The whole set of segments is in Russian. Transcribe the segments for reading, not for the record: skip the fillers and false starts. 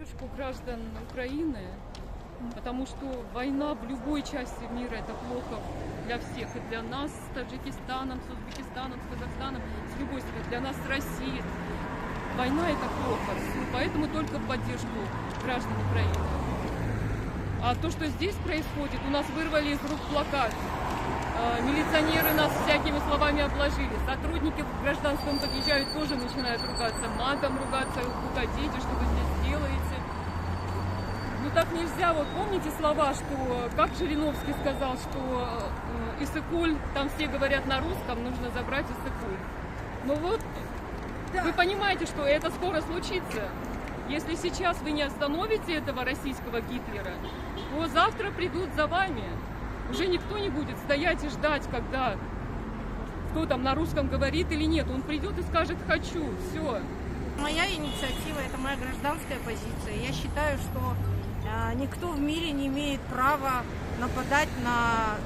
поддержку граждан Украины, потому что война в любой части мира это плохо для всех, и для нас с Таджикистаном, с Узбекистаном, с Казахстаном, с любой страны, для нас с Россией. Война это плохо, поэтому только в поддержку граждан Украины. А то, что здесь происходит, у нас вырвали из рук плакат. Милиционеры нас всякими словами обложили. Сотрудники в гражданском подъезжают, тоже начинают ругаться, матом ругаться, уходите, что вы здесь делаете. Ну так нельзя. Вот помните слова, что, как Жириновский сказал, что Иссык-Куль, там все говорят на русском, нужно забрать Иссык-Куль. Ну вот, да. Вы понимаете, что это скоро случится. Если сейчас вы не остановите этого российского Гитлера, то завтра придут за вами. Уже никто не будет стоять и ждать, когда кто там на русском говорит или нет. Он придет и скажет «хочу». Все. Моя инициатива, это моя гражданская позиция. Я считаю, что никто в мире не имеет права нападать на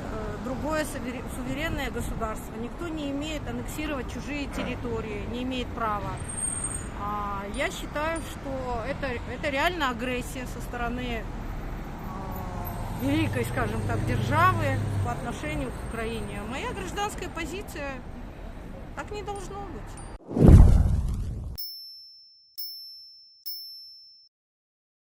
другое суверенное государство. Никто не имеет аннексировать чужие территории, не имеет права. Я считаю, что это реально агрессия со стороны великой, скажем так, державы по отношению к Украине. Моя гражданская позиция, так не должно быть.